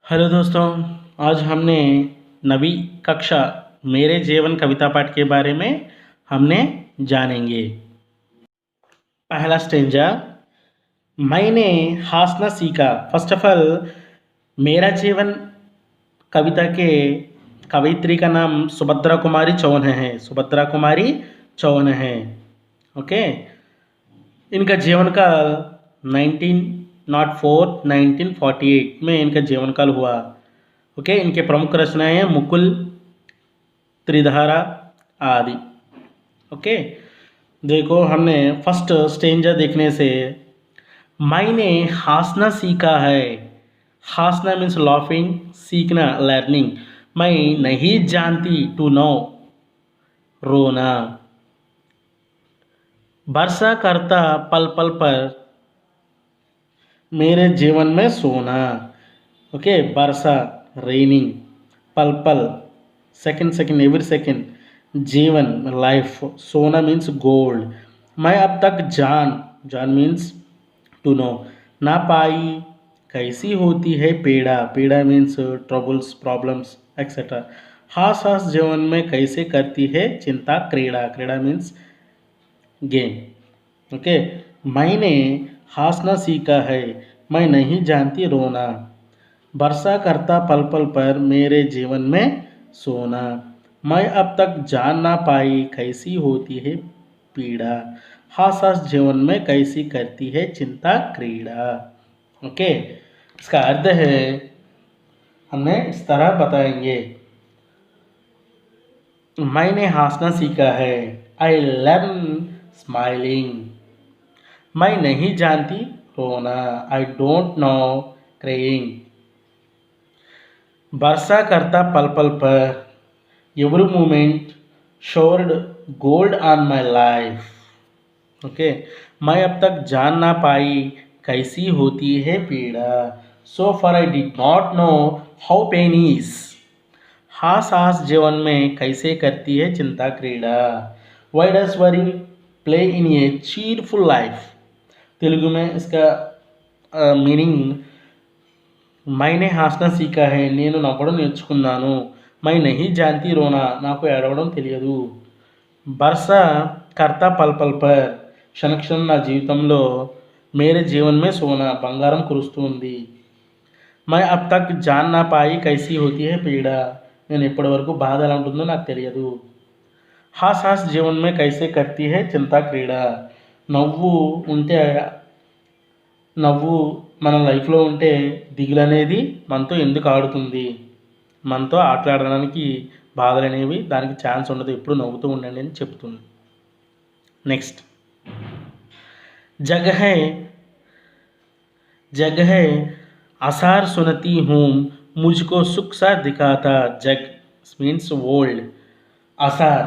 Hello दोस्तों, आज हमने नवी कक्षा मेरे जीवन कविता पाठ के बारे में हमने जानेंगे। पहला स्टेंजा, मैंने हंसना सीखा। फर्स्ट ऑफ ऑल, मेरा जीवन कविता के कवयित्री का नाम सुभद्रा कुमारी चौहान है। सुभद्रा कुमारी चौहान है। ओके, इनका जीवन काल 1904 1948 में इनका जीवन काल हुआ। ओके, इनके प्रमुख रचनाएं हैं मुकुल, त्रिधारा आदि। ओके, देखो हमने फर्स्ट स्टेंजा देखने से मैंने हंसना सीखा है। हंसना मीन्स लाफिंग, सीखना लर्निंग। मैं नहीं जानती टू नो, रोना। वर्षा करता पल पल पर मेरे जीवन में सोना। ओके, वर्षा रेनिंग, पल पल सेकंड सेकंड एवरी सेकंड, जीवन लाइफ, सोना मीन्स गोल्ड। मैं अब तक जान मीन्स टू नो, ना पाई कैसी होती है पीड़ा। पीड़ा मीन्स ट्रबल्स, प्रॉब्लम्स एक्सेट्रा। हास हास जीवन में कैसे करती है चिंता क्रीड़ा। क्रीड़ा मीन्स गेम। ओके, मैंने हंसना सीखा है, मैं नहीं जानती रोना। वर्षा करता पल पल पर मेरे जीवन में सोना। मैं अब तक जान ना पाई कैसी होती है पीड़ा। हंस हंस जीवन में कैसी करती है चिंता क्रीड़ा। ओके, इसका अर्थ है हमने इस तरह बताएंगे। मैंने हंसना सीखा है, आई लर्न स्माइलिंग। मैं नहीं जानती रोना, आई डोंट नो क्रेइंग। वर्षा करता पल पल पर every moment assured gold on my life. Okay, मैं अब तक जान ना पाई कैसी होती है पीड़ा। So for I did not know how pain is. हास हास जीवन में कैसे करती है चिंता क्रीड़ा। Why does worry play in a cheerful life. Telugu में इसका मीनिंग, मैंने हंसना सीखा है, నేను నవ్వడం నేర్చుకున్నాను। मैं नहीं जानती रोना, నాకు ఏడవడం తెలియదు। బర్స కర్త పల్ పల్ పర్, క్షణక్షణం నా జీవితంలో మేరే జీవన్ మే సోనా, బంగారం కురుస్తుంది। मैं अब तक जान ना पाई कैसी होती है पीड़ा, నేను ఇప్పటి వరకు బాధ ఎలా ఉంటుందో నాకు తెలియదు। హాస్ హాస్ జీవన్ మే కైసే కర్తీ హై చింతా క్రీడా। నవ్వు ఉంటే నవ్వు మన లైఫ్లో ఉంటే దిగులు అనేది మనతో ఎందుకు ఆడుతుంది, మనతో ఆటలాడడానికి బాధలు అనేవి దానికి ఛాన్స్ ఉండదు, ఎప్పుడు నవ్వుతూ ఉండండి అని చెప్తుంది। నెక్స్ట్, जग है जग है आसार सुनती हूँ, मुझको सुख सा दिखाता जग। Means world. आसार,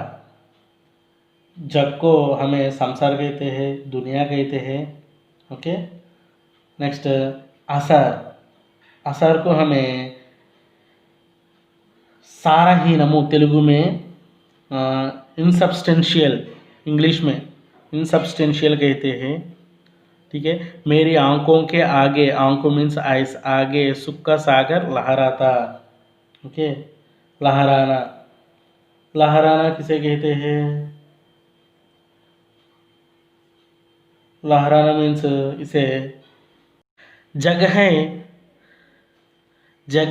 जग को हमें संसार कहते हैं, दुनिया कहते हैं। ओके, नेक्स्ट आसार, आसार को हमें सारा ही नमो तेलुगु में इनसब्सटेंशियल, इंग्लिश में इनसब्सटेंशियल कहते हैं। ठीक है, मेरी आंखों के आगे, आंखों मीन्स आइस, आगे सुख का सागर लहराता। ओके, लहराना, लहराना किसे कहते हैं? लहराना मीन्स इसे जग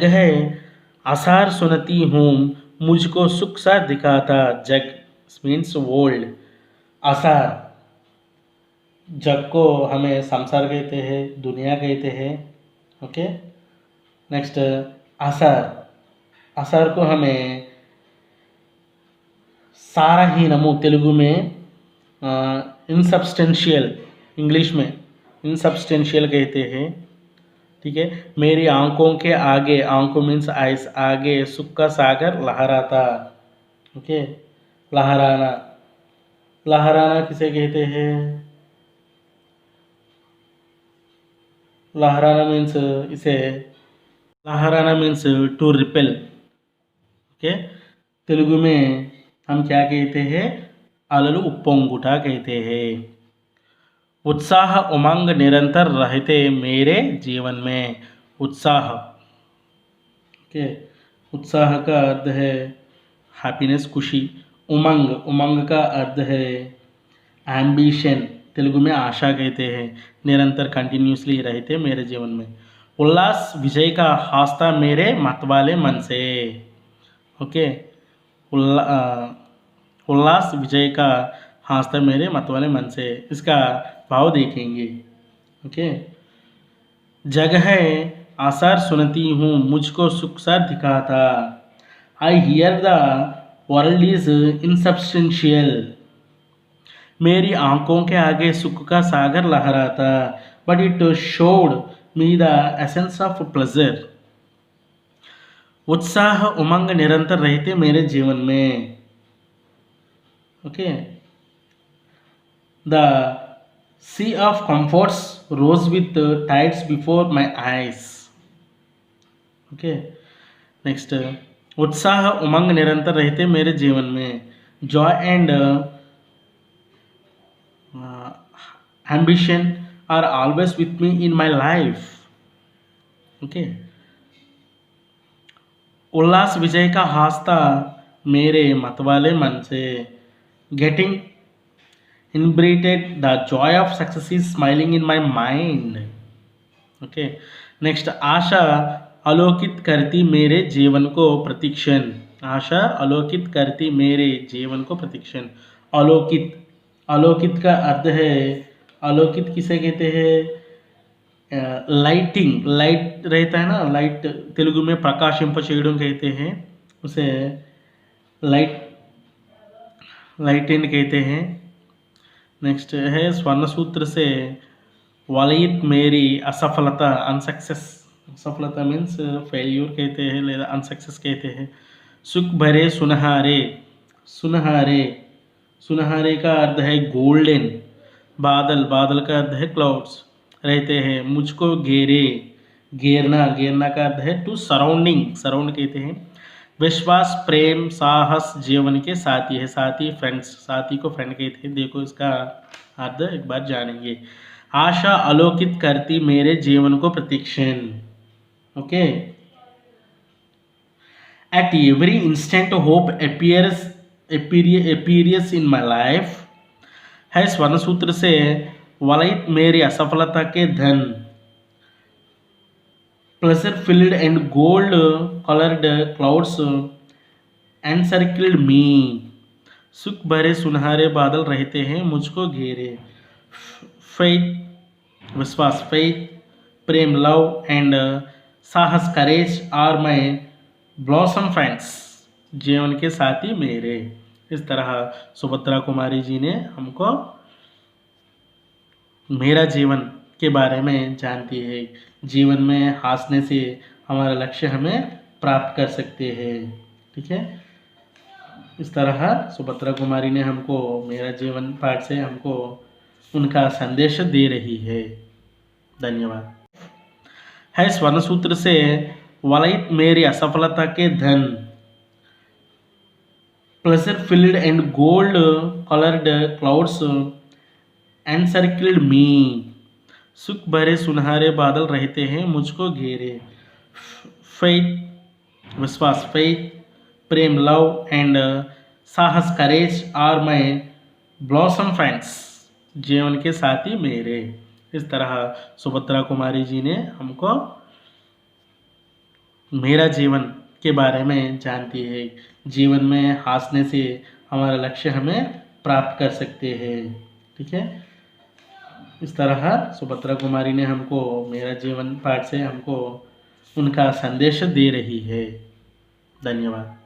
है आसार सुनती हूँ, मुझको सुख सा दिखाता जग। Means world. आसार, जग को हमें संसार कहते हैं, दुनिया कहते हैं। ओके, नेक्स्ट आसार, आसार को हमें सारा ही नमो तेलुगु में इनसब्सटेंशियल, इंग्लिश में इनसब्सटेंशियल कहते हैं। ठीक है, मेरी आंखों के आगे, आंखों मीन्स आइस, आगे सुख का सागर लहराता। ओके, लहराना, लहराना किसे कहते हैं? लहराना मीन्स इसे, लहराना means to repel. Okay, Telugu में हम क्या कहते हैं? अललु उप्पोंगुटा कहते हैं। उत्साह उमंग निरंतर रहते मेरे जीवन में। उत्साह, ओके। उत्साह का अर्थ है हैप्पीनेस, खुशी। उमंग, उमंग का अर्थ है एम्बिशन, तेलुगु में आशा कहते हैं, निरंतर कंटिन्यूसली रहते मेरे जीवन में। उल्लास विजय का हास्ता मेरे मतवाले मन से। ओके। उल्लास विजय का हास्ता मेरे मतवाले मन से, इसका भाव देखेंगे। ओके। जगह आसार सुनती हूँ, मुझको सुख सा दिखाता। I hear the world is insubstantial. मेरी आंखों के आगे सुख का सागर लहराता, but it showed me the essence of pleasure. उत्साह उमंग निरंतर रहते मेरे जीवन में। Okay. The sea of comforts rose with tides before my eyes. Okay. Next, उत्साह उमंग निरंतर रहते मेरे जीवन में। Joy and ambition are always with me in my life. Okay. उल्लास विजय का हास्ता मेरे मतवाले मन से। Getting inebriated, the joy of success is smiling in my mind. Okay. Next, आशा अलौकित करती मेरे जीवन को प्रतिक्षण। आशा अलौकित करती मेरे जीवन को प्रतिक्षण। अलौकित, अलौकित का अर्थ है, अलौकित किसे कहते हैं? लाइटिंग, लाइट रहता है ना, लाइट तेलुगु में प्रकाशिंप चेयडम कहते हैं, उसे लाइट, लाइटिंग कहते हैं। नेक्स्ट है स्वर्ण सूत्र से वलयित मेरी असफलता, अनसक्सेस। असफलता मीन्स फेल्यूर कहते हैं, లేదా अनसक्सेस कहते हैं। सुख भरे सुनहारे, सुनहारे, सुनहारे का अर्थ है गोल्डन। बादल, बादल का अर्थ है क्लाउड्स रहते हैं, मुझको घेरे। घेरना, घेरना का अर्थ है टू सराउंडिंग, सराउंड कहते हैं। विश्वास, प्रेम, साहस जीवन के साथी है। साथी फ्रेंड्स, साथी को फ्रेंड कहते हैं। देखो इसका अर्थ एक बार जानेंगे। आशा अलौकित करती मेरे जीवन को प्रतिक्षण। Okay. At every instant hope appears in my life है स्वर्ण सूत्र से वलयित मेरी असफलता के धन। Pleasure filled and gold coloured clouds encircled me. सुख भरे सुनहरे बादल रहते हैं, मुझको घेरे। फेथ, विश्वास, फेथ, प्रेम, लव एंड साहस, करेज आर माई ब्लॉसम फ्रेंड्स, जीवन के साथी मेरे। इस तरह सुभद्रा कुमारी जी ने हमको मेरा जीवन के बारे में जानती है। जीवन में हंसने से हमारा लक्ष्य हमें प्राप्त कर सकते हैं। ठीक है। इस तरह सुभद्रा कुमारी ने हमको मेरा जीवन पाठ से हमको उनका संदेश दे रही है। धन्यवाद। है स्वर्ण सूत्र से वलयित मेरी असफलता के धन। Pleasure filled and gold coloured clouds encircled me. सुख भरे सुनहरे बादल रहते हैं, मुझको घेरे। फेथ, विश्वास, फेथ, प्रेम, लव एंड साहस, करेज आर माई ब्लॉसम फ्रेंड्स, जीवन के साथी मेरे। इस तरह सुभद्रा कुमारी जी ने हमको मेरा जीवन के बारे में जानती है। जीवन में हंसने से हमारा लक्ष्य हमें प्राप्त कर सकते हैं। ठीक है। इस तरह सुभद्रा कुमारी ने हमको मेरा जीवन पाठ से हमको उनका संदेश दे रही है। धन्यवाद।